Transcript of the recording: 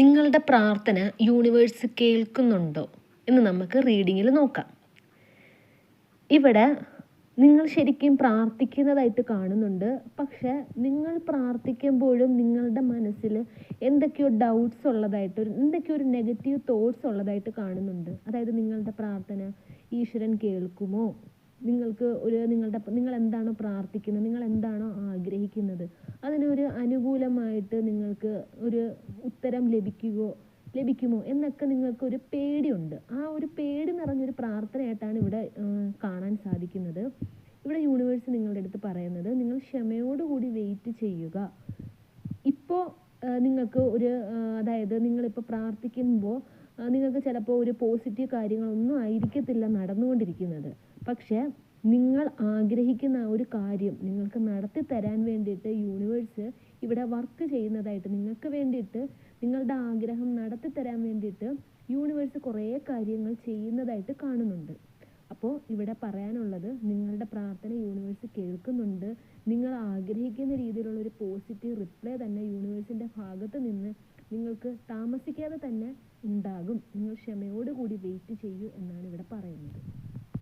നിങ്ങളുടെ പ്രാർത്ഥന യൂണിവേഴ്സ് കേൾക്കുന്നുണ്ടോ എന്ന് നമുക്ക് റീഡിങ്ങിൽ നോക്കാം. ഇവിടെ നിങ്ങൾ ശരിക്കും പ്രാർത്ഥിക്കുന്നതായിട്ട് കാണുന്നുണ്ട്. പക്ഷേ നിങ്ങൾ പ്രാർത്ഥിക്കുമ്പോഴും നിങ്ങളുടെ മനസ്സിൽ എന്തൊക്കെയോ ഡൗട്ട്സ് ഉള്ളതായിട്ട്, എന്തൊക്കെയോ ഒരു നെഗറ്റീവ് തോട്ട്സ് ഉള്ളതായിട്ട് കാണുന്നുണ്ട്. അതായത് നിങ്ങളുടെ പ്രാർത്ഥന ഈശ്വരൻ കേൾക്കുമോ, നിങ്ങൾ എന്താണോ പ്രാർത്ഥിക്കുന്നത്, നിങ്ങൾ എന്താണോ ആഗ്രഹിക്കുന്നത് അതിനൊരു അനുകൂലമായിട്ട് നിങ്ങൾക്ക് ഒരു ഉത്തരം ലഭിക്കുമോ എന്നൊക്കെ നിങ്ങൾക്ക് ഒരു പേടിയുണ്ട്. ആ ഒരു പേടി നിറഞ്ഞൊരു പ്രാർത്ഥനയായിട്ടാണ് ഇവിടെ കാണാൻ സാധിക്കുന്നത്. ഇവിടെ യൂണിവേഴ്സ് നിങ്ങളുടെ അടുത്ത് പറയുന്നത്, നിങ്ങൾ ക്ഷമയോടുകൂടി വെയിറ്റ് ചെയ്യുക. ഇപ്പോൾ നിങ്ങൾക്ക് അതായത് നിങ്ങളിപ്പോൾ പ്രാർത്ഥിക്കുമ്പോൾ നിങ്ങൾക്ക് ചിലപ്പോൾ ഒരു പോസിറ്റീവ് കാര്യങ്ങളൊന്നും ആയിരിക്കത്തില്ല നടന്നുകൊണ്ടിരിക്കുന്നത്. പക്ഷേ നിങ്ങൾ ആഗ്രഹിക്കുന്ന ആ ഒരു കാര്യം നിങ്ങൾക്ക് നടത്തി തരാൻ വേണ്ടിയിട്ട് യൂണിവേഴ്സ് ഇവിടെ വർക്ക് ചെയ്യുന്നതായിട്ട്, നിങ്ങൾക്ക് വേണ്ടിയിട്ട് നിങ്ങളുടെ ആഗ്രഹം നടത്തി തരാൻ വേണ്ടിയിട്ട് യൂണിവേഴ്സ് കുറേ കാര്യങ്ങൾ ചെയ്യുന്നതായിട്ട് കാണുന്നുണ്ട്. അപ്പോൾ ഇവിടെ പറയാനുള്ളത്, നിങ്ങളുടെ പ്രാർത്ഥന യൂണിവേഴ്സ് കേൾക്കുന്നുണ്ട്. നിങ്ങൾ ആഗ്രഹിക്കുന്ന രീതിയിലുള്ള ഒരു പോസിറ്റീവ് റിപ്ലൈ തന്നെ യൂണിവേഴ്സിൻ്റെ ഭാഗത്ത് നിന്ന് നിങ്ങൾക്ക് താമസിക്കാതെ തന്നെ ഉണ്ടാകും. നിങ്ങൾ ക്ഷമയോടുകൂടി വെയിറ്റ് ചെയ്യൂ എന്നാണ് ഇവിടെ പറയുന്നത്.